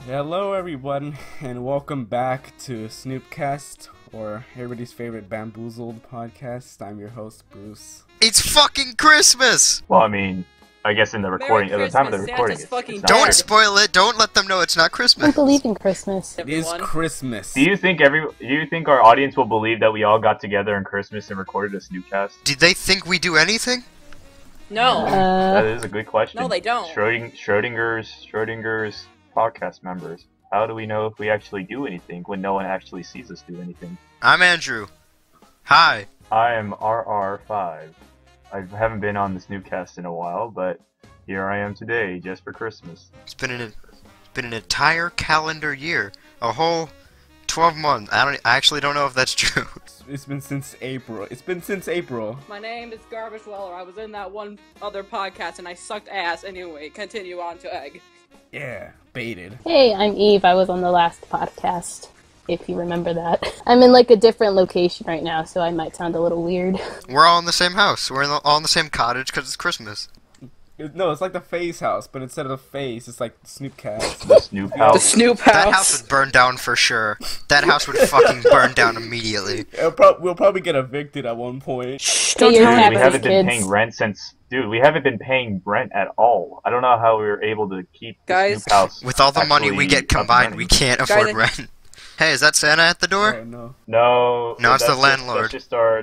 Hello everyone, and welcome back to SnoopCast, or everybody's favorite bamboozled podcast. I'm your host, Bruce. It's fucking Christmas! Well, I mean, I guess in the recording, at the time of the recording, it's Don't not. spoil it, don't let them know it's not I Christmas. believe in Christmas. It is Christmas. Do you think our audience will believe that we all got together on Christmas and recorded a SnoopCast? Do they think we do anything? No. That is a good question. No, they don't. Schrodinger's podcast members. How do we know if we actually do anything when no one actually sees us do anything? I'm Andrew. Hi. I am RR5. I haven't been on the SnoopCast in a while, but here I am today, just for Christmas. It's been an entire calendar year. A whole 12 months. I actually don't know if that's true. It's been since April. It's been since April. My name is GarbagedDweller. I was in that one other podcast and I sucked ass. Anyway, continue on to Egg. Yeah, baited. Hey, I'm Eve. I was on the last podcast, if you remember that. I'm in like a different location right now, so I might sound a little weird. We're all in the same house. We're all in the same cottage because it's Christmas. No, it's like the Face House, but instead of the face, it's like the SnoopCast. The Snoop House. The Snoop That house House. would burn down for sure. That house would fucking burn down immediately. We'll probably get evicted at one point. Shh, Don't don't your tell cat We me. Happy haven't been kids. paying rent since... Dude, we haven't been paying rent at all. I don't know how we were able to keep the Guys, Snoop House With all the money we actually get up and combined, running. we can't afford Guys, rent. Hey, is that Santa at the door? Oh no. No, No, it's the that's landlord.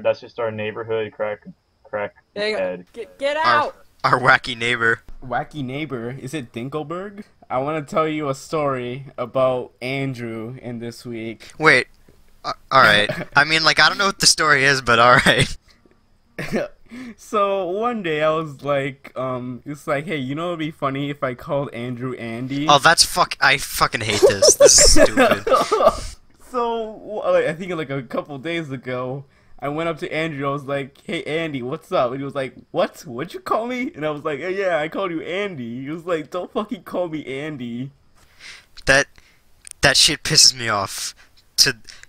That's just our neighborhood crack Hang on. head. Get out. Our wacky neighbor. Wacky neighbor, is it Dinkelberg? I want to tell you a story about Andrew in this week. Wait. Alright. I mean, like, I don't know what the story is, but alright. So one day I was like, it's like, hey, you know what'd be funny if I called Andrew Andy? Oh, I fucking hate this. This is stupid. So I think like a couple days ago, I went up to Andrew. I was like, hey Andy, what's up? And he was like, what? What'd you call me? And I was like, yeah, I called you Andy. He was like, don't fucking call me Andy. That shit pisses me off.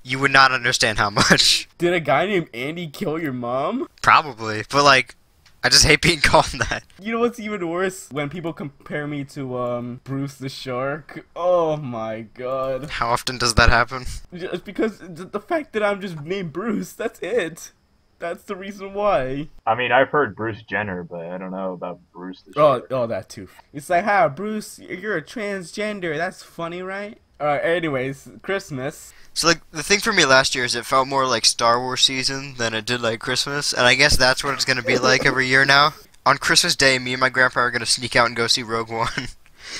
You would not understand how much. Did a guy named Andy kill your mom? Probably. But, like, I just hate being called that. You know what's even worse? When people compare me to Bruce the Shark. Oh my god. How often does that happen? Just because the fact that I'm just named Bruce, that's it. That's the reason why. I mean, I've heard Bruce Jenner, but I don't know about Bruce the Shark. Oh, that too. It's like, hi, Bruce, you're a transgender. That's funny, right? Alright, anyways, Christmas. So, like, the thing for me last year is it felt more like Star Wars season than it did like Christmas. And I guess that's what it's gonna be like every year now. On Christmas Day, me and my grandpa are gonna sneak out and go see Rogue One.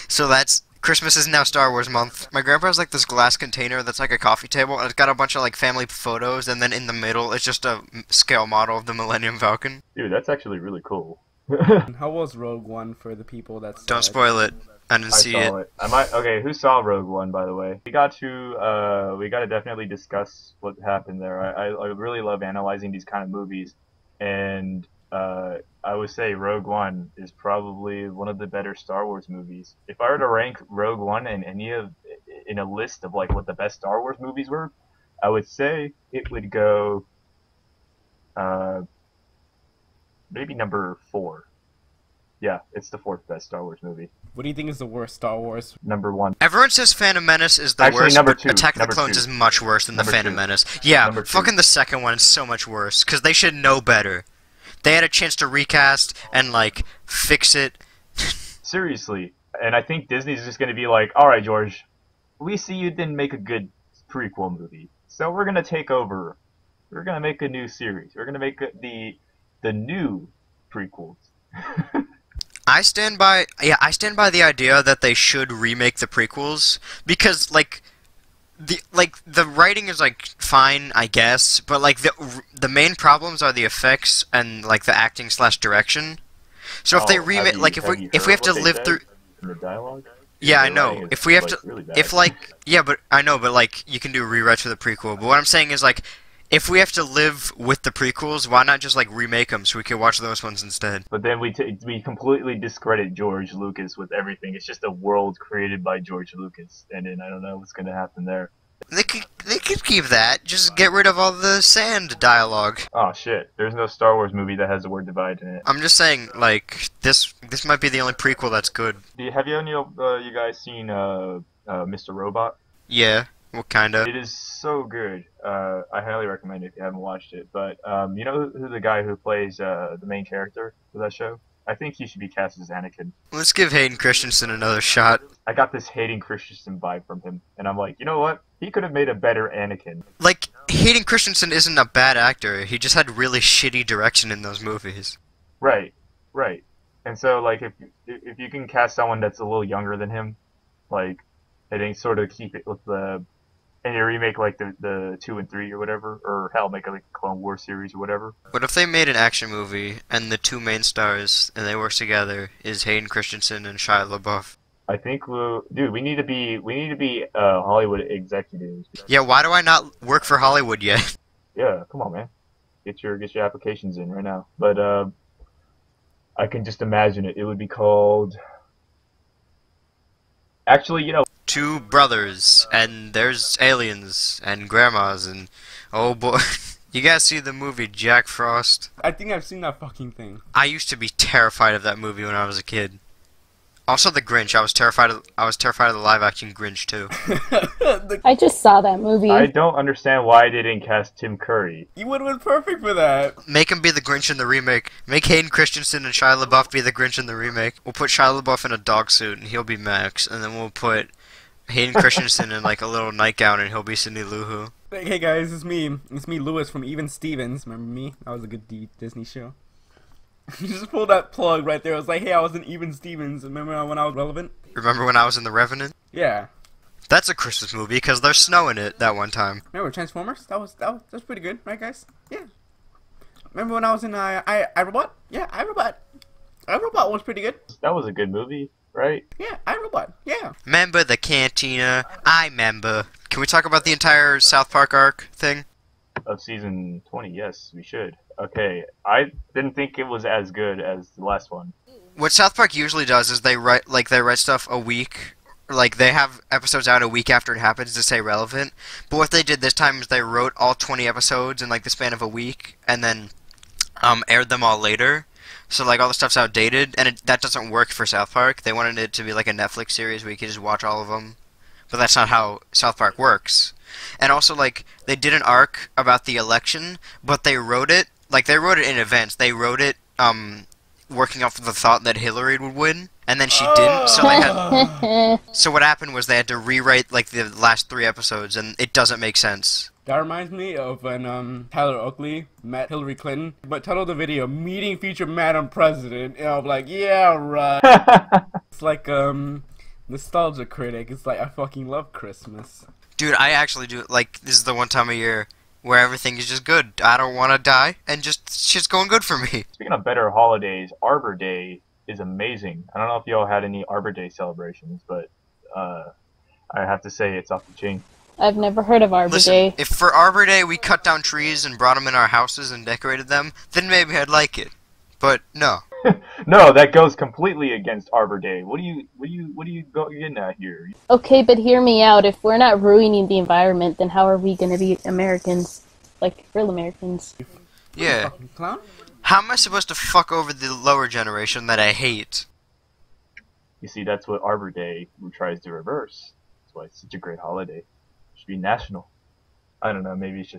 So Christmas is now Star Wars month. My grandpa has like this glass container that's like a coffee table, and it's got a bunch of like family photos, and then in the middle it's just a scale model of the Millennium Falcon. Dude, that's actually really cool. How was Rogue One for the people that saw Don't spoil it. I didn't I see saw it. it. Okay, who saw Rogue One, by the way? We got to definitely discuss what happened there. I really love analyzing these kind of movies, and I would say Rogue One is probably one of the better Star Wars movies. If I were to rank Rogue One in a list of like what the best Star Wars movies were, I would say it would go maybe number 4. Yeah, it's the 4th best Star Wars movie. What do you think is the worst Star Wars? Number 1. Everyone says Phantom Menace is the Actually, worst, number but 2. Attack of the Number Clones 2. is much worse than the Number Phantom 2. Menace. Yeah, Number 2. fucking the second one is so much worse, because they should know better. They had a chance to recast and, like, fix it. Seriously. And I think Disney's just going to be like, alright, George, we see you didn't make a good prequel movie, so we're going to take over. We're going to make a new series. We're going to make the new prequels. I stand by the idea that they should remake the prequels, because, like, the writing is like fine, I guess, but like the main problems are the effects and like the acting / direction. So if they remake, like if we have to live through the dialogue. Yeah, I The know. writing is, If we have like, to, really bad. if like, yeah, but I know, but like, you can do rewrites for the prequel. But what I'm saying is like, if we have to live with the prequels, why not just like remake them so we can watch those ones instead? But then we completely discredit George Lucas with everything. It's just a world created by George Lucas, and then I don't know what's gonna happen there. They could keep that. Just get rid of all the sand dialogue. Oh shit! There's no Star Wars movie that has the word divide in it. I'm just saying, like, this might be the only prequel that's good. Have you guys seen Mr. Robot. Yeah. What kind of? It is so good. I highly recommend it if you haven't watched it. But you know who the guy who plays the main character for that show? I think he should be cast as Anakin. Let's give Hayden Christensen another shot. I got this Hayden Christensen vibe from him, and I'm like, you know what? He could have made a better Anakin. Like, Hayden Christensen isn't a bad actor. He just had really shitty direction in those movies. Right, right. And so, like, if you can cast someone that's a little younger than him, like, and then sort of keep it with the, and you remake like the 2 and 3 or whatever, or hell, make like a Clone Wars series or whatever. What if they made an action movie and the two main stars and they work together is Hayden Christensen and Shia LaBeouf? I think, dude, we need to be Hollywood executives. Yeah, why do I not work for Hollywood yet? Yeah, come on, man, get your applications in right now. But I can just imagine it. It would be called. Actually, you know. Two brothers, and there's aliens, and grandmas, and oh boy. You guys see the movie Jack Frost? I think I've seen that fucking thing. I used to be terrified of that movie when I was a kid. Also the Grinch, I was terrified of the live action Grinch too. I just saw that movie. I don't understand why they didn't cast Tim Curry. You would have been perfect for that. Make him be the Grinch in the remake. Make Hayden Christensen and Shia LaBeouf be the Grinch in the remake. We'll put Shia LaBeouf in a dog suit and he'll be Max, and then we'll put Hayden Christensen in like a little nightgown and he'll be Cindy Lou Who. Hey guys, it's me. It's me, Lewis from Even Stevens. Remember me? That was a good Disney show. You just pulled that plug right there. I was like, hey, I was in Even Stevens. Remember when I was relevant? Remember when I was in The Revenant? Yeah. That's a Christmas movie because there's snow in it that one time. Remember Transformers? That was pretty good, right, guys? Yeah. Remember when I was in iRobot? Yeah, iRobot. iRobot was pretty good. That was a good movie, right? Yeah, iRobot. Yeah. Remember the cantina? I remember. Can we talk about the entire South Park arc thing? Of season 20, yes, we should. Okay, I didn't think it was as good as the last one. What South Park usually does is they write stuff a week, like they have episodes out a week after it happens to stay relevant. But what they did this time is they wrote all 20 episodes in like the span of a week and then aired them all later. So like all the stuff's outdated, and that doesn't work for South Park. They wanted it to be like a Netflix series where you could just watch all of them. But that's not how South Park works. And also, like, they did an arc about the election, but they wrote it in advance. They wrote it, working off of the thought that Hillary would win, and then she didn't, so they had... So what happened was they had to rewrite, like, the last 3 episodes, and it doesn't make sense. That reminds me of when Tyler Oakley met Hillary Clinton, but titled the video, Meeting Future Madam President, and I'm like, yeah, right. It's like, nostalgia critic. It's like, I fucking love Christmas. Dude, I actually do. Like, this is the one time of year where everything is just good. I don't want to die, and just shit's going good for me. Speaking of better holidays, Arbor Day is amazing. I don't know if y'all had any Arbor Day celebrations, but I have to say it's off the chain. I've never heard of Arbor Listen, Day. if for Arbor Day we cut down trees and brought them in our houses and decorated them, then maybe I'd like it. But no. No, that goes completely against Arbor Day. What are you getting at here? Okay, but hear me out. If we're not ruining the environment, then how are we going to be Americans? Like, real Americans. Yeah. Clown? How am I supposed to fuck over the lower generation that I hate? You see, that's what Arbor Day tries to reverse. That's why it's such a great holiday. It should be national. I don't know. Maybe it's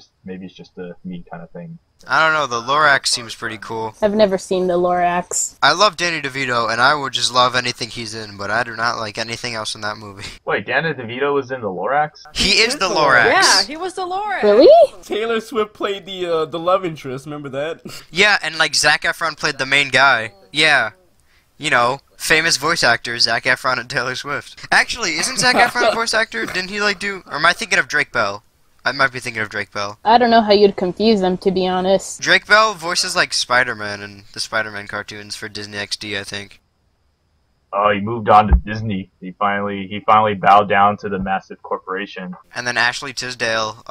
just a me kind of thing. I don't know. The Lorax seems pretty cool. I've never seen the Lorax. I love Danny DeVito, and I would just love anything he's in, but I do not like anything else in that movie. Wait, Danny DeVito was in the Lorax? He is the Lorax. Yeah, he was the Lorax. Really? Taylor Swift played the love interest. Remember that? Yeah, and like Zac Efron played the main guy. Yeah. You know, famous voice actors, Zac Efron and Taylor Swift. Actually, isn't Zac Efron a voice actor? Didn't he like do... Or am I thinking of Drake Bell? I might be thinking of Drake Bell. I don't know how you'd confuse them, to be honest. Drake Bell voices like Spider-Man in the Spider-Man cartoons for Disney XD, I think. Oh, he moved on to Disney. He finally bowed down to the massive corporation. And then Ashley Tisdale,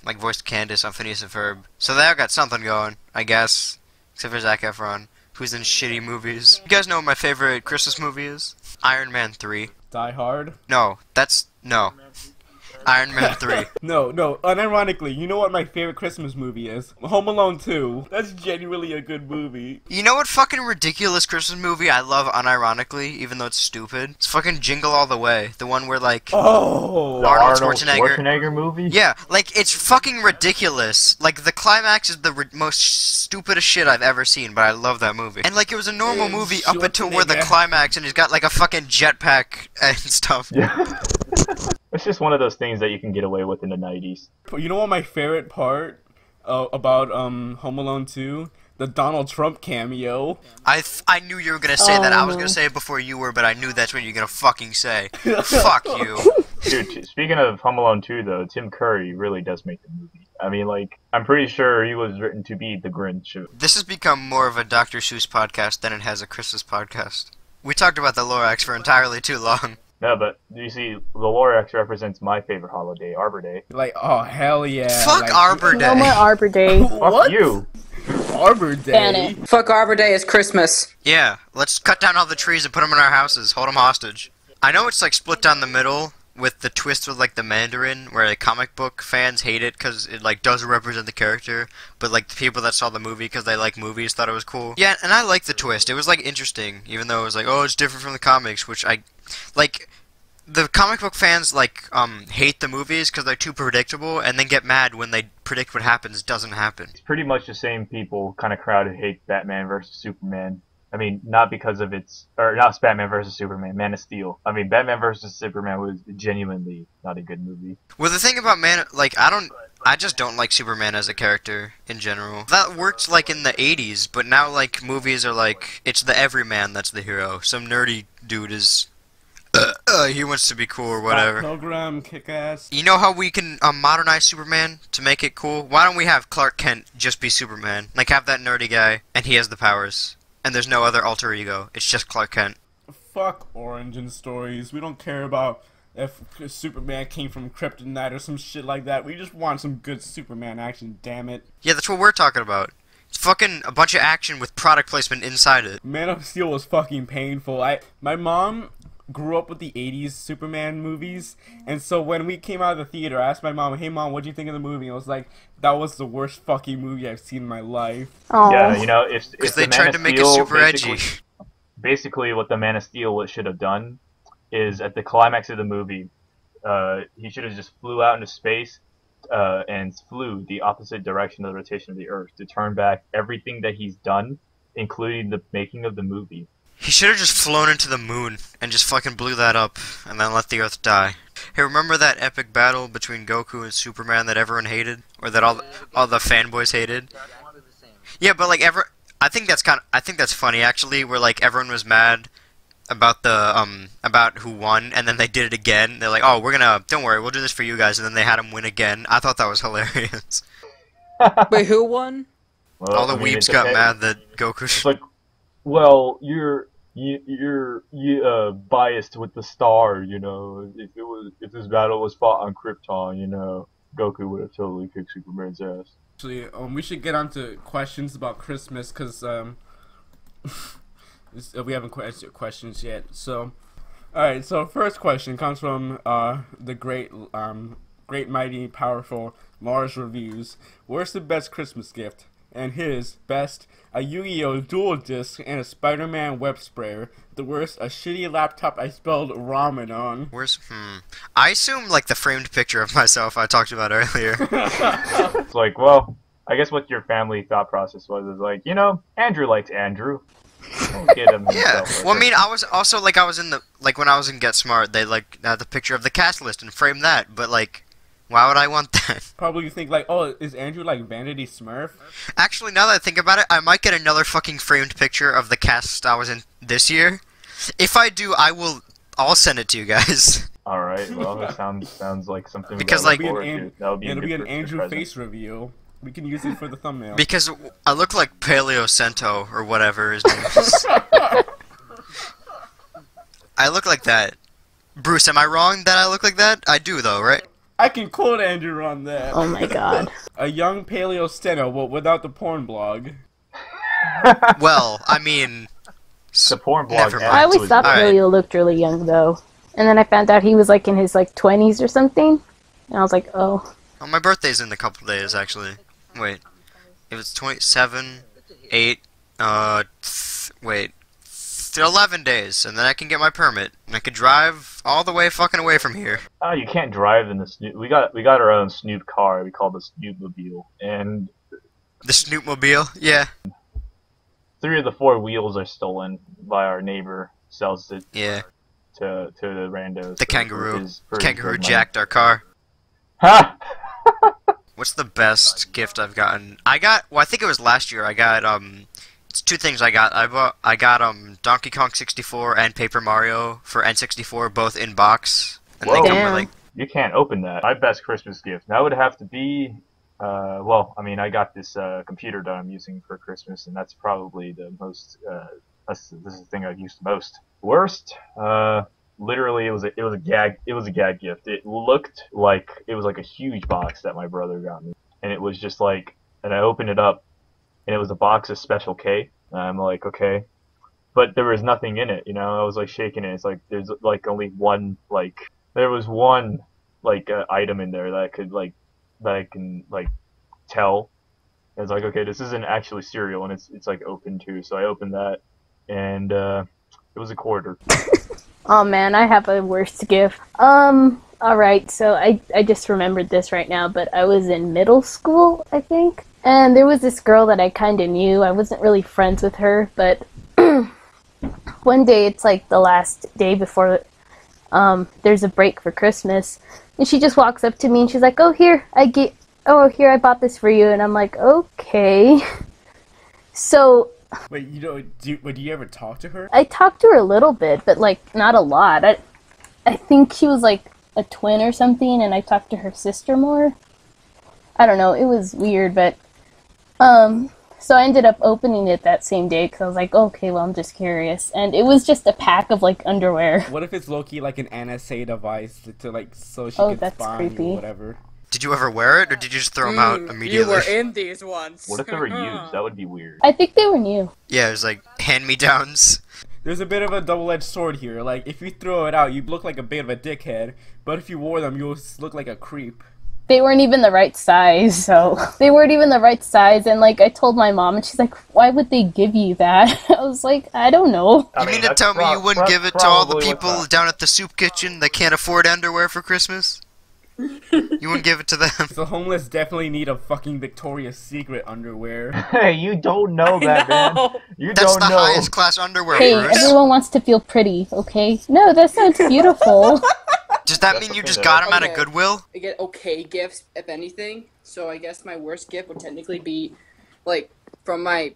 like voiced Candace on Phineas and Ferb. So they all got something going, I guess. Except for Zac Efron, who's in shitty movies. You guys know what my favorite Christmas movie is? Iron Man 3. Die Hard. No, that's... No. Iron Man 3. No, unironically, you know what my favorite Christmas movie is? Home Alone 2. That's genuinely a good movie. You know what fucking ridiculous Christmas movie I love unironically, even though it's stupid? It's fucking Jingle All the Way. The one where, like, Oh! The Arnold Arnold Schwarzenegger. Schwarzenegger movie? Yeah, like, it's fucking ridiculous. Like, the climax is the most stupidest shit I've ever seen, but I love that movie. And, like, it was a normal movie up until where the Schwarzenegger. climax, and he's got, like, a fucking jetpack and stuff. Yeah. It's just one of those things that you can get away with in the 90s. You know what my favorite part about Home Alone 2? The Donald Trump cameo. I knew you were gonna say that. I was no. gonna say it before you were, but I knew that's what you're gonna fucking say. Fuck you. Dude, speaking of Home Alone 2, though, Tim Curry really does make the movie. I mean, like, I'm pretty sure he was written to be the Grinch. This has become more of a Dr. Seuss podcast than it has a Christmas podcast. We talked about the Lorax for entirely too long. No, but you see, the Lorax represents my favorite holiday, Arbor Day. Like, oh, hell yeah. Fuck like, Arbor No more Day. Arbor Day. Fuck What? you! Arbor Day? Ban it. Fuck Arbor Day is Christmas. Yeah, let's cut down all the trees and put them in our houses. Hold them hostage. I know it's like split down the middle with the twist with like the Mandarin, where like comic book fans hate it because it like doesn't represent the character, but like the people that saw the movie because they like movies thought it was cool. Yeah, and I like the twist. It was like interesting, even though it was like, oh, it's different from the comics, which I like. The comic book fans like hate the movies because they're too predictable, and then get mad when they predict what happens doesn't happen. It's pretty much the same people, kind of crowd who hate Batman versus Superman. I mean, not because of not Batman versus Superman, Man of Steel. I mean, Batman versus Superman was genuinely not a good movie. Well, the thing about I just don't like Superman as a character in general. That worked like in the 80s, but now like movies are like, it's the everyman that's the hero. Some nerdy dude is, he wants to be cool or whatever. Pilgrim, Kick-Ass. You know how we can modernize Superman to make it cool? Why don't we have Clark Kent just be Superman? Like have that nerdy guy, and he has the powers. And there's no other alter ego. It's just Clark Kent. Fuck origin stories. We don't care about if Superman came from Kryptonite or some shit like that. We just want some good Superman action, damn it. Yeah, that's what we're talking about. It's fucking a bunch of action with product placement inside it. Man of Steel was fucking painful. My mom grew up with the 80s Superman movies, and so when we came out of the theater, I asked my mom, hey mom, what'd you think of the movie? And I was like, that was the worst fucking movie I've seen in my life. Aw. Yeah, you know, if Because the they Man tried of to make it Steel super edgy. Basically, what the Man of Steel should have done is at the climax of the movie, he should have just flew out into space and flew the opposite direction of the rotation of the Earth to turn back everything that he's done, including the making of the movie. He should have just flown into the moon and just fucking blew that up and then let the Earth die. Hey, remember that epic battle between Goku and Superman that everyone hated? Or that all the fanboys hated? Yeah, but like I think that's funny actually, where like everyone was mad about the about who won, and then they did it again. They're like, "Oh, don't worry, we'll do this for you guys," and then they had him win again. I thought that was hilarious. Wait, who won? Well, All the I mean, weebs it got depends. mad that Goku. It's like, well, you're biased with the star, you know. If this battle was fought on Krypton, you know, Goku would have totally kicked Superman's ass. Actually, we should get on to questions about Christmas, because we haven't answered questions yet. So, alright, so first question comes from the great, mighty, powerful Mars Reviews. Where's the best Christmas gift? And his best, a Yu-Gi-Oh! Dual Disc and a Spider-Man web sprayer. The worst, a shitty laptop I spelled ramen on. I assume like the framed picture of myself I talked about earlier. It's like, well, I guess what your family thought process was is like, you know, Andrew likes Andrew. We'll get him Yeah. himself. Well, I mean, I was also like when I was in Get Smart, they like had the picture of the cast list and framed that, but like. Why would I want that? Probably you think like, oh, is Andrew like Vanity Smurf? Actually, now that I think about it, I might get another fucking framed picture of the cast I was in this year. If I do, I'll send it to you guys. All right. Well, that sounds like something. Because, we like- gotta look forward to. That'll be It'll a be good an Christmas Andrew present. face review. We can use it for the thumbnail. Because I look like Paleo Cento or whatever his name is. I look like that. Bruce, am I wrong that I look like that? I do though, right? I can quote Andrew on that. Oh my god. A young paleo steno, but without the porn blog. Well, I mean, The porn blog. Never mind. I always thought Alright. Paleo looked really young though. And then I found out he was like in his like 20s or something. And I was like, oh. Oh, my birthday's in a couple days, actually. Wait. If it's 27, 8, wait. 11 days, and then I can get my permit. And I could drive all the way fucking away from here. Oh, you can't drive in the Snoop. We got our own Snoop car. We call it the Snoopmobile, and The Snoopmobile? Yeah. 3 of the 4 wheels are stolen by our neighbor. Sells it Yeah. to the randos. The kangaroo. for his good Kangaroo money. jacked our car. Ha! What's the best gift I've gotten? I think it was last year. I got, it's 2 things I got. I got Donkey Kong 64 and Paper Mario for N64, both in box. And Whoa. they come with, Damn. like, You can't open that. My best Christmas gift. That would have to be, well, I mean, I got this computer that I'm using for Christmas, and that's probably the most. This is the thing I've used the most. Worst, literally, it was a gag gift. It looked like it was like a huge box that my brother got me, and it was just like, and I opened it up, and it was a box of Special K. And I'm like, okay, but there was nothing in it. You know, I was like shaking it. It's like there's like only one like. There was one, like, item in there that I could, like, that I can, like, tell. And it's like, okay, this isn't actually cereal, and it's like, open, too. So I opened that, and, it was a quarter. Oh man, I have a worst gift. Alright, so I just remembered this right now, but I was in middle school, I think. And there was this girl that I kinda knew. I wasn't really friends with her, but one day, it's like the last day before there's a break for Christmas, and she just walks up to me and she's like, here, I bought this for you, and I'm like, okay. So, Wait, do you ever talk to her? I talked to her a little bit, but, like, not a lot. I think she was, like, a twin or something, and I talked to her sister more. I don't know, it was weird, but, so I ended up opening it that same day, because I was like, okay, well, I'm just curious. And it was just a pack of, like, underwear. What if it's low-key like an NSA device to like, so she Oh, can that's spy you creepy. or whatever? Did you ever wear it, or did you just throw them out You immediately? were in these once. What if they were used? That would be weird. I think they were new. Yeah, it was like hand-me-downs. There's a bit of a double-edged sword here. Like, if you throw it out, you look like a bit of a dickhead, but if you wore them, you'll look like a creep. They weren't even the right size, so... They weren't even the right size, and, like, I told my mom, and she's like, why would they give you that? I was like, I don't know. I You mean to that's tell me you wouldn't give it to all the probably people what's down at the soup kitchen that can't afford underwear for Christmas? You wouldn't give it to them? The homeless definitely need a fucking Victoria's Secret underwear. Hey, you don't know that, man. No. You That's don't the know. highest class underwear, Hey, Bruce. everyone wants to feel pretty, okay? No, that sounds beautiful. Does that That's mean the you thing, just though. got them out of Okay. Goodwill? I get okay gifts, if anything. So I guess my worst gift would technically be, like, from my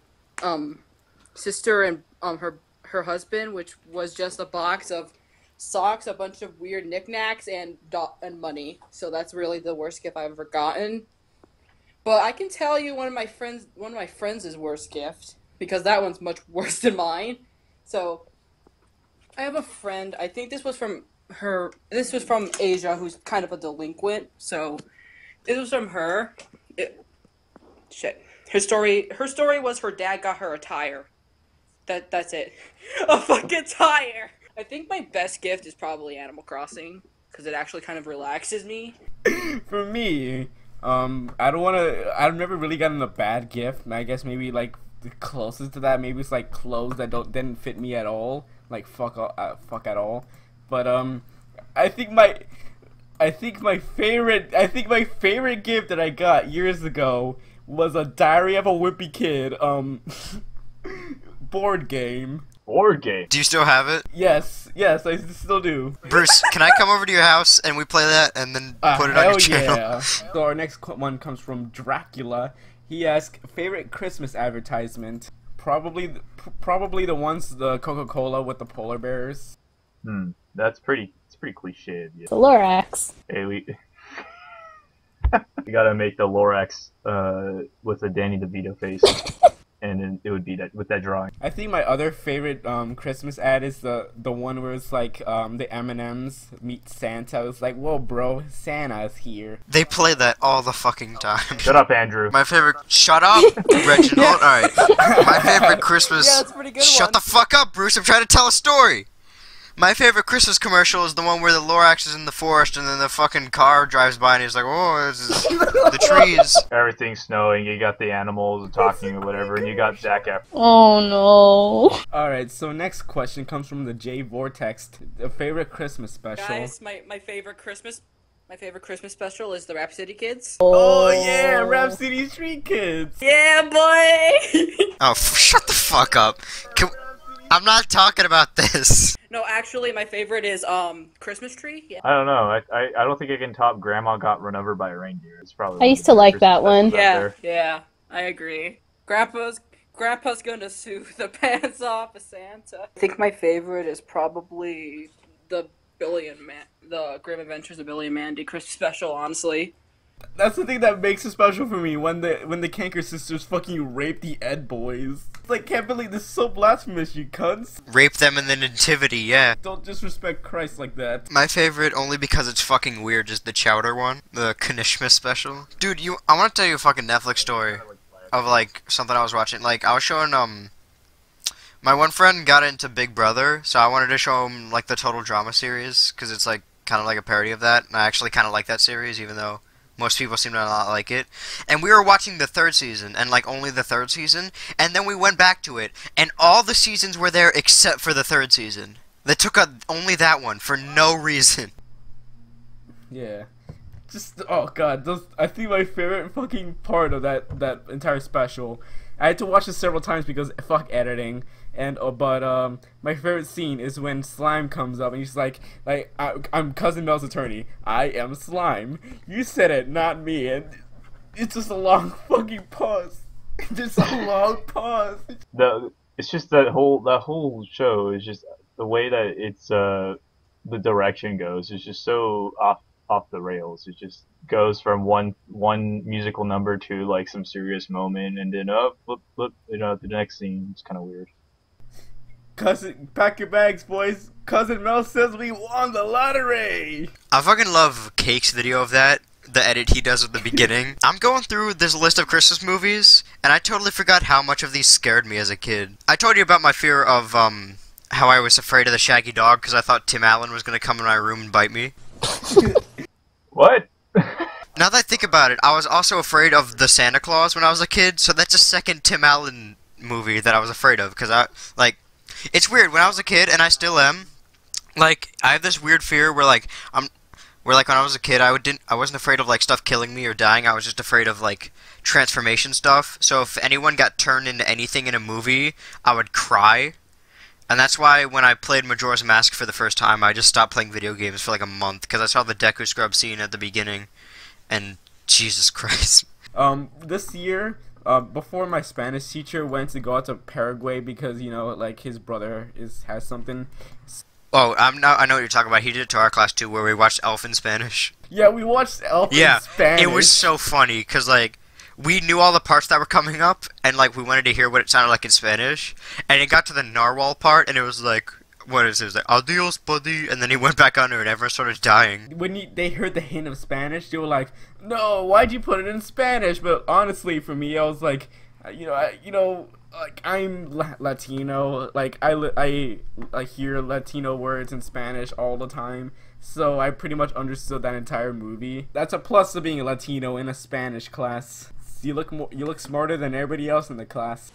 sister and her husband, which was just a box of socks, a bunch of weird knickknacks, and money. So that's really the worst gift I've ever gotten. But I can tell you one of my friends' worst gift, because that one's much worse than mine. So I have a friend. I think this was from Asia, who's kind of a delinquent. So this was from her. Her story was her dad got her a tire. That's it. A fucking tire. I think my best gift is probably Animal Crossing, because it actually kind of relaxes me. For me, I've never really gotten a bad gift. And I guess maybe like the closest to that, maybe it's like clothes that didn't fit me at all, like fuck at all. But I think my favorite gift that I got years ago was a Diary of a Wimpy Kid board game. Board game. Do you still have it? Yes, I still do. Bruce, can I come over to your house and we play that and then put it on Hell your channel? yeah. So our next one comes from Dracula. He asks, favorite Christmas advertisement? Probably the ones, the Coca-Cola with the polar bears. It's pretty cliched. Yeah. The Lorax. Hey, we gotta make the Lorax with a Danny DeVito face, and then it would be that with that drawing. I think my other favorite Christmas ad is the one where it's like the M&Ms meet Santa. It's like, whoa, bro, Santa's here. They play that all the fucking time. Shut up, Andrew. My favorite. Shut up, Reginald. Alright. My favorite Christmas. Yeah, that's a pretty good Shut one. the fuck up, Bruce. I'm trying to tell a story. My favorite Christmas commercial is the one where the Lorax is in the forest and then the fucking car drives by and he's like, oh, this is the trees. Everything's snowing. You got the animals talking or whatever, and you got Zac Efron. Oh no. Alright, so next question comes from the J Vortex. A favorite Christmas special. Guys, my favorite Christmas special is the Rhapsody Kids. Oh yeah, Rhapsody Street Kids. Yeah, boy. Oh, shut the fuck up. I'm not talking about this. No, actually, my favorite is Christmas Tree. Yeah. I don't know. I don't think I can top Grandma Got Run Over by a Reindeer. It's probably. I used to like that one. Yeah, I agree. Grandpa's gonna sue the pants off of Santa. I think my favorite is probably the Grim Adventures of Billy and Mandy Christmas special. Honestly, That's the thing that makes it special for me, when the Canker sisters fucking rape the Ed boys. It's like, can't believe this is so blasphemous, you cunts. Rape them in the nativity, yeah. Don't disrespect Christ like that. My favorite, only because it's fucking weird, is the Chowder one. The Kanishma special. Dude, I want to tell you a fucking Netflix story of, like, something I was watching. Like, I was showing, my one friend got into Big Brother, so I wanted to show him, like, the Total Drama series, because it's, like, kind of like a parody of that, and I actually kind of like that series, even though most people seem to not like it. And we were watching the third season, and like only the third season, and then we went back to it, and all the seasons were there except for the third season. They took out only that one for no reason. Yeah. Just, oh god, I think my favorite fucking part of that entire special, I had to watch it several times because fuck editing, and but my favorite scene is when Slime comes up and he's like I'm Cousin Mel's attorney. I am Slime. You said it, not me. And it's just a long fucking pause. Just a long pause. It's just that whole show is just the way that it's the direction goes is just so off the rails. It just goes from one musical number to like some serious moment, and then flip, the next scene. It's kind of weird. Cousin, pack your bags, boys. Cousin Mel says we won the lottery. I fucking love Cake's video of that. The edit he does at the beginning. I'm going through this list of Christmas movies, and I totally forgot how much of these scared me as a kid. I told you about my fear of how I was afraid of the Shaggy Dog because I thought Tim Allen was gonna come in my room and bite me. What? Now that I think about it, I was also afraid of the Santa Claus when I was a kid, so that's a second Tim Allen movie that I was afraid of, because it's weird, when I was a kid, and I still am, like, I have this weird fear where, like, when I was a kid, I wasn't afraid of, like, stuff killing me or dying, I was just afraid of, like, transformation stuff, so if anyone got turned into anything in a movie, I would cry. And that's why when I played Majora's Mask for the first time, I just stopped playing video games for like a month, because I saw the Deku Scrub scene at the beginning, and Jesus Christ. This year, before my Spanish teacher went to go out to Paraguay because, you know, like his brother has something. Oh, I know what you're talking about. He did it to our class too, where we watched Elf in Spanish. Yeah, we watched Elf in Spanish. It was so funny, because like, we knew all the parts that were coming up, and like we wanted to hear what it sounded like in Spanish, and it got to the narwhal part, and it was like, what is it? It was like, adios, buddy, and then he went back under, and everyone started dying. When they heard the hint of Spanish, they were like, no, why'd you put it in Spanish? But honestly, for me, I was like, like, I'm Latino, like, I hear Latino words in Spanish all the time, so I pretty much understood that entire movie. That's a plus of being a Latino in a Spanish class. You look smarter than everybody else in the class.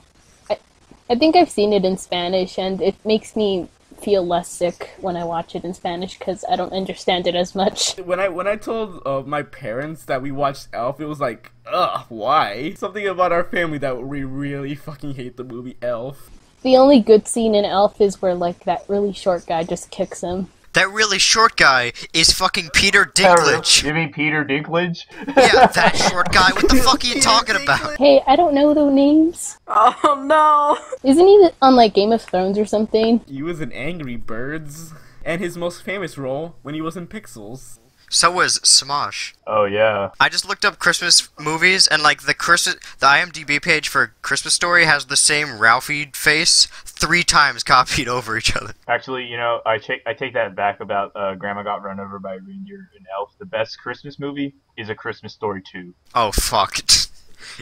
I think I've seen it in Spanish, and it makes me feel less sick when I watch it in Spanish because I don't understand it as much. When I told my parents that we watched Elf, it was like, ugh, why? Something about our family that we really fucking hate the movie Elf. The only good scene in Elf is where like that really short guy just kicks him. That really short guy is fucking Peter Dinklage. You mean Peter Dinklage? Yeah, that short guy. What the fuck are you talking about? Hey, I don't know the names. Oh no! Isn't he on like Game of Thrones or something? He was in Angry Birds, and his most famous role when he was in Pixels. So was Smosh. Oh yeah. I just looked up Christmas movies, and like the IMDb page for Christmas Story has the same Ralphie face 3 times copied over each other. Actually, you know, I take that back about Grandma Got Run Over by a Reindeer and Elf. The best Christmas movie is A Christmas Story 2. Oh fuck.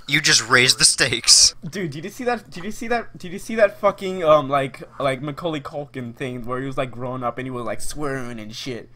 You just raise the stakes. Dude, did you see that? Did you see that? Did you see that fucking like Macaulay Culkin thing where he was like growing up and he was like swearing and shit?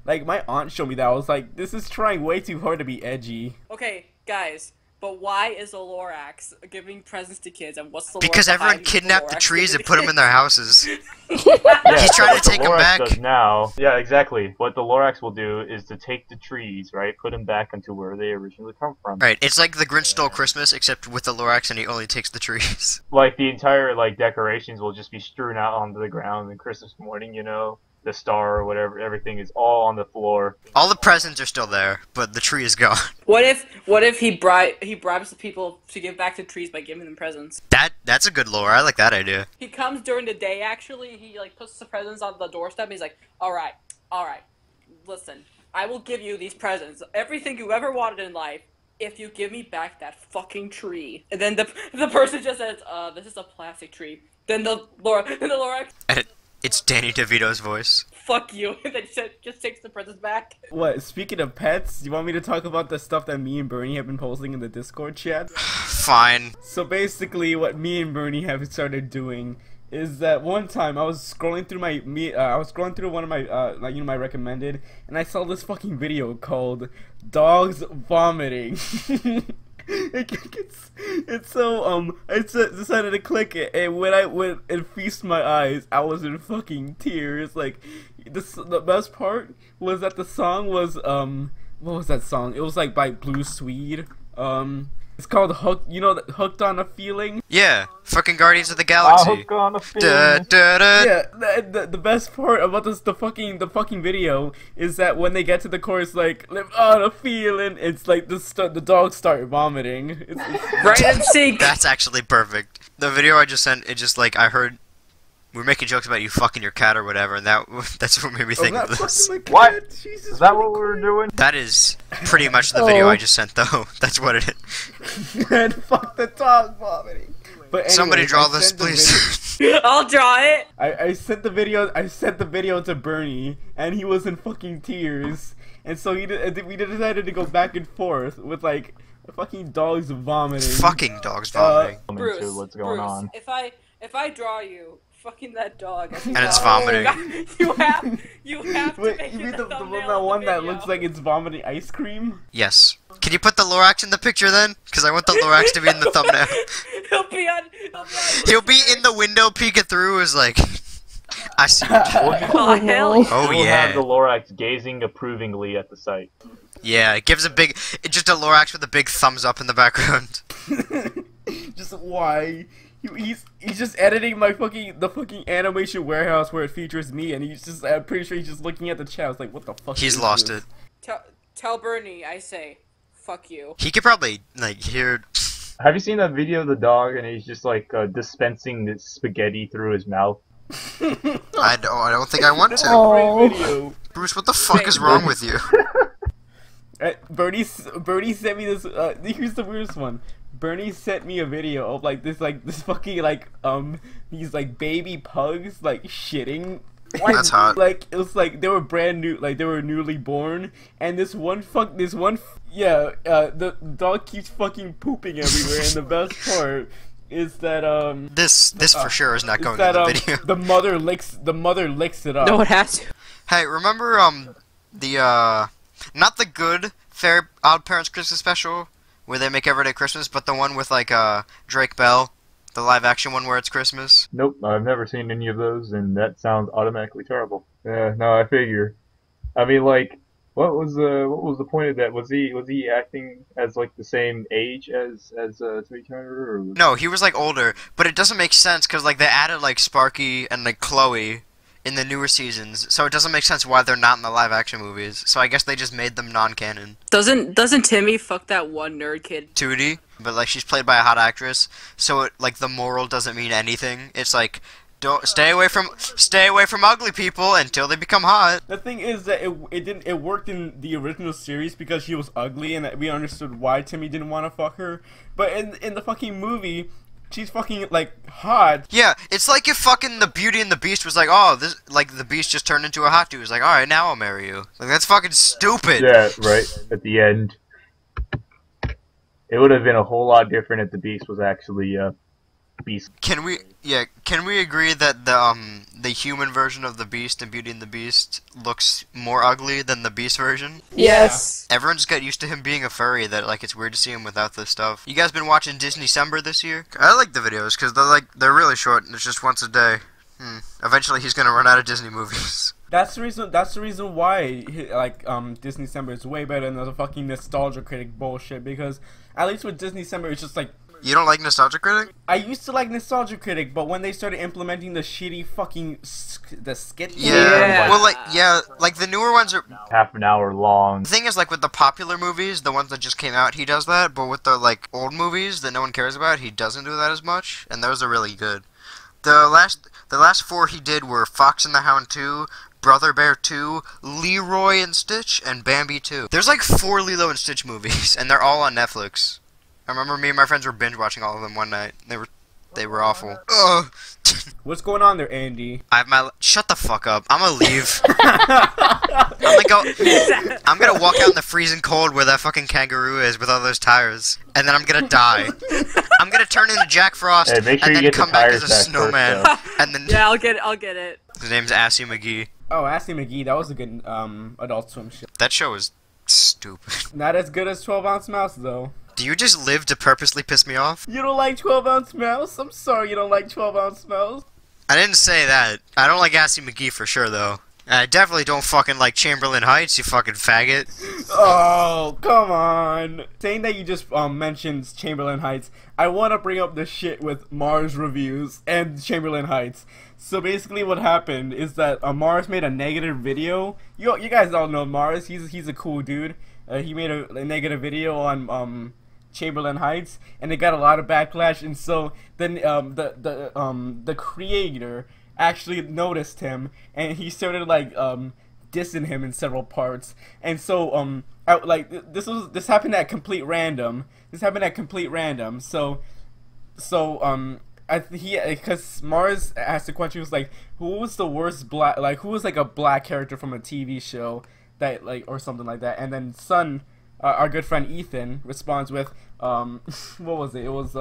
Like my aunt showed me that. I was like, this is trying way too hard to be edgy. Okay, guys, but why is a Lorax giving presents to kids, and what's the Because lore everyone behind kidnapped the Lorax trees giving and put them in their houses. Yeah, He's trying to what take the 'em Lorax back. does now. Yeah, exactly. What the Lorax will do is to take the trees, right, put them back into where they originally come from. Right, it's like the Grinch Stole Christmas, except with the Lorax, and he only takes the trees. Like the entire like decorations will just be strewn out onto the ground on Christmas morning. You know, the star or whatever, everything is all on the floor. All the presents are still there, but the tree is gone. What if he bribes the people to give back the trees by giving them presents? That's a good lore. I like that idea. He comes during the day. Actually, he like puts the presents on the doorstep. And he's like, all right, listen, I will give you these presents, everything you ever wanted in life, if you give me back that fucking tree. And then the person just says, this is a plastic tree. Then the Lorax, And it's Danny DeVito's voice. fuck you, and then just takes the presents back. What? Speaking of pets, you want me to talk about the stuff that me and Bernie have been posting in the Discord chat? Fine. So basically, what me and Bernie have started doing is that one time I was scrolling through one of my my recommended, and I saw this fucking video called "Dogs Vomiting." It's so I decided to click it, and when I went and feast my eyes, I was in fucking tears. Like the best part was that the song was what was that song? It was like by Blue Swede. It's called Hooked on a Feeling. Yeah, fucking Guardians of the I'll Galaxy. hook on a Da, feeling. da, da. Yeah, the best part about the fucking video is that when they get to the chorus, like live on a feeling, it's like the dogs start vomiting. It's Right in sync. That's actually perfect. The video I just sent, it just like I heard we were making jokes about you fucking your cat or whatever, and that's what made me think of this. What? Jesus, Is that what we were doing? That is pretty much the video I just sent, though. That's what it is. And fuck the dog vomiting. But anyways, Somebody draw I this, sent the please. I'll draw it. I sent the video to Bernie, and he was in fucking tears, and so we decided to go back and forth with like fucking dogs vomiting. Fucking dogs vomiting. Bruce, Into what's going Bruce, on. if I draw you fucking that dog, And it's vomiting. you have to Wait, make you it mean the the thumbnail one of the that video. looks like it's vomiting ice cream? Yes. Can you put the Lorax in the picture then? Because I want the Lorax to be in the thumbnail. He'll be in the window peeking through as like, I see what you did. Oh, hell yeah. Oh We'll have the yeah. Lorax gazing approvingly at the site. Yeah, it gives it's just a Lorax with a big thumbs up in the background. Just why? He's just editing the fucking animation warehouse where it features me, and I'm pretty sure he's just looking at the chat. I was like, what the fuck? He's is lost this? it. Tell Bernie, I say, fuck you. He could probably like hear. Have you seen that video of the dog and he's just like dispensing this spaghetti through his mouth? I don't think I want to. Oh. Great video. Bruce, what the fuck is wrong with you? Bernie sent me this. Here's the weirdest one. Bernie sent me a video of this fucking these like baby pugs like shitting. That's hot. Like it was like they were brand new, like they were newly born, and the dog keeps fucking pooping everywhere, and the best part is that This for sure is not going that in the video. the mother licks it up. No, it has to. Hey, remember the not the good Fair Odd Parents Christmas special where they make everyday Christmas, but the one with like Drake Bell, the live action one where it's Christmas. Nope, I've never seen any of those, and that sounds automatically terrible. Yeah, no, I figure. I mean, like, what was the point of that? Was he acting as like the same age as Timmy Turner? Or No, he was like older, but it doesn't make sense because like they added like Sparky and like Chloe in the newer seasons, so it doesn't make sense why they're not in the live action movies. So I guess they just made them non-canon. Doesn't Timmy fuck that one nerd kid? Tootie, but like she's played by a hot actress, so it like the moral doesn't mean anything. It's like don't stay away from ugly people until they become hot. The thing is that it worked in the original series because she was ugly, and that we understood why Timmy didn't want to fuck her. But in the fucking movie, she's fucking like hot. Yeah, it's like if fucking the Beauty and the Beast was like, oh, this like the Beast just turned into a hot dude. It's like, all right, now I'll marry you. Like that's fucking stupid. yeah, right at the end. it would have been a whole lot different if the Beast was actually Beast. Can we agree that the human version of the Beast in Beauty and the Beast looks more ugly than the Beast version? Yes. Everyone just got used to him being a furry, that like it's weird to see him without this stuff. You guys been watching Disney-cember this year? I like the videos because they're really short and it's just once a day. Eventually he's gonna run out of Disney movies. That's the reason why Disney-cember is way better than the fucking Nostalgia Critic bullshit, because at least with Disney-cember it's just like, You don't like Nostalgia Critic? I used to like Nostalgia Critic, but when they started implementing the shitty fucking the skits, Yeah. Well, like the newer ones are. Half an hour long. The thing is, like with the popular movies, the ones that just came out, he does that. But with the like old movies that no one cares about, he doesn't do that as much, and those are really good. The last 4 he did were Fox and the Hound 2, Brother Bear 2, Leroy and Stitch, and Bambi 2. There's like 4 Lilo and Stitch movies, and they're all on Netflix. I remember me and my friends were binge watching all of them one night. They were awful. Ugh. What's going on there, Andy? Shut the fuck up. I'm gonna leave. I'm gonna walk out in the freezing cold where that fucking kangaroo is with all those tires, and then I'm gonna die. I'm gonna turn into Jack Frost, Hey, make sure and you then get the come back tires as a back snowman, first, and then Yeah, I'll get it. his name's Assy McGee. Oh, Ashley McGee, that was a good Adult Swim show. That show is stupid. Not as good as 12-Ounce Mouse, though. Do you just live to purposely piss me off? You don't like 12-Ounce Mouse? I'm sorry you don't like 12-Ounce Mouse. I didn't say that. I don't like Assy McGee for sure, though. And I definitely don't fucking like Chamberlain Heights, you fucking faggot. Oh, come on. Saying that you just mentioned Chamberlain Heights, I want to bring up the shit with Mars reviews and Chamberlain Heights. So basically what happened is that Mars made a negative video. You guys all know Mars. He's a cool dude. He made a negative video on Chamberlain Heights, and it got a lot of backlash. And so then the creator actually noticed him, and he started like dissing him in several parts. And so this happened at complete random. Because Mars asked the question, was like, who was the worst black, like who was like a black character from a TV show that like, or something like that. And then Sun, our good friend Ethan, responds with what was it? It was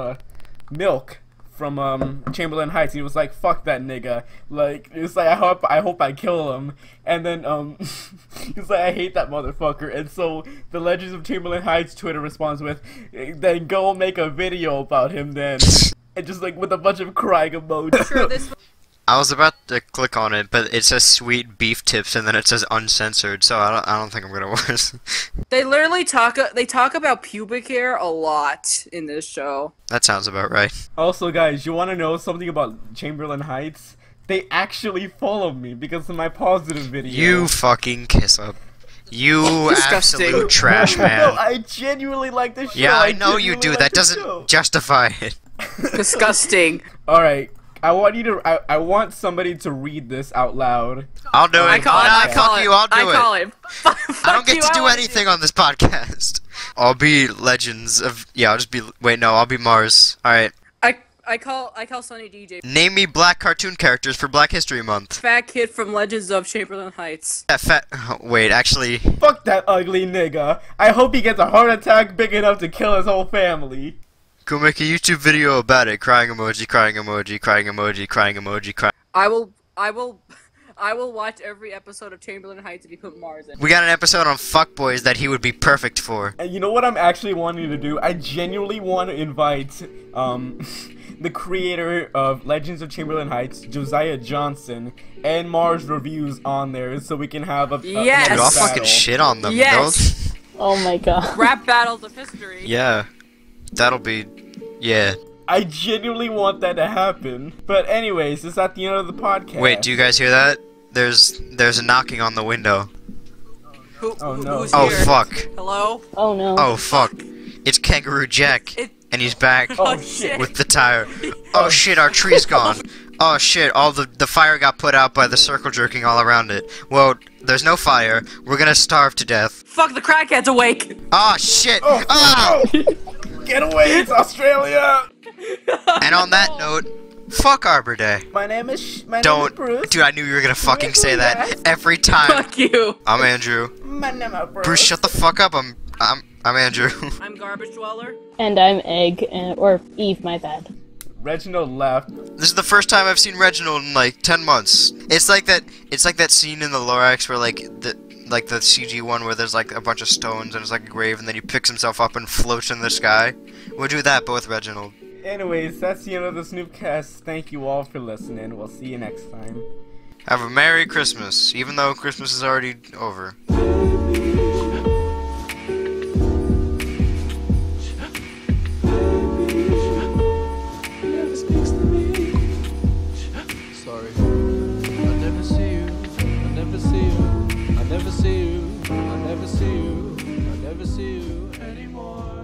Milk from Chamberlain Heights. He was like, fuck that nigga. Like, it was like, I hope I kill him. And then he's like, I hate that motherfucker. And so the Legends of Chamberlain Heights Twitter responds with, then go make a video about him then. And just like with a bunch of crying emojis. Sure, this I was about to click on it, but it says sweet beef tips and then it says uncensored, so I don't think I'm gonna watch. they literally talk about pubic hair a lot in this show. That sounds about right. Also, guys, you want to know something about Chamberlain Heights? They actually follow me because of my positive video. You fucking kiss up. You Disgusting. absolute trash No, man. I genuinely like this show. Yeah, I know you genuinely do. like That this show. doesn't justify it. Disgusting. All right, I want somebody to read this out loud. I'll do it. I call Fuck it. you, I'll do I it. call it. I don't get to do anything on this podcast. I'll be Legends of... Yeah, I'll just be... Wait, no, I'll be Mars. Alright. I call Sonny DJ. Name me black cartoon characters for Black History Month. Fat kid from Legends of Chamberlain Heights. That fat... Oh, wait, actually... Fuck that ugly nigga. I hope he gets a heart attack big enough to kill his whole family. Go make a YouTube video about it. Crying emoji, crying emoji, crying emoji, crying emoji, crying... I will watch every episode of Chamberlain Heights if you put Mars in. We got an episode on fuckboys that he would be perfect for. And you know what I'm actually wanting to do? I genuinely want to invite the creator of Legends of Chamberlain Heights, Josiah Johnson, and Mars reviews on there, so we can have a Yes! Dude, I'll battle. fucking shit on them. Yes! Oh my god. Rap battles of history. Yeah. That'll be... Yeah. I genuinely want that to happen. But anyways, it's at the end of the podcast. Wait, do you guys hear that? There's a knocking on the window. Oh, no. Who's Oh here? fuck. Hello? Oh no. Oh fuck. It's Kangaroo Jack. And he's back Oh shit. with the tire. Oh shit, our tree's gone. Oh shit, all the fire got put out by the circle jerking all around it. Well, there's no fire. We're gonna starve to death. Fuck, the crackhead's awake! Oh shit! Oh, Ah! Get away, it's Australia! And on that note, fuck Arbor Day. My name is Don't, Bruce. dude. I knew you were gonna fucking say that every time. Fuck you! I'm Andrew. My name is Bruce. Bruce, shut the fuck up. I'm I'm Andrew. I'm GarbagedDweller. And I'm Egg, or Eve, my bad. Reginald left. This is the first time I've seen Reginald in like 10 months. It's like that scene in the Lorax where like the CG one where there's like a bunch of stones and it's like a grave and then he picks himself up and floats in the sky. We'll do that, but with Reginald. Anyways, that's the end of the SnoopCast. Thank you all for listening. We'll see you next time. Have a Merry Christmas, even though Christmas is already over. Sorry. I never see you. I never see you. I never see you. I never see you. I never see you anymore.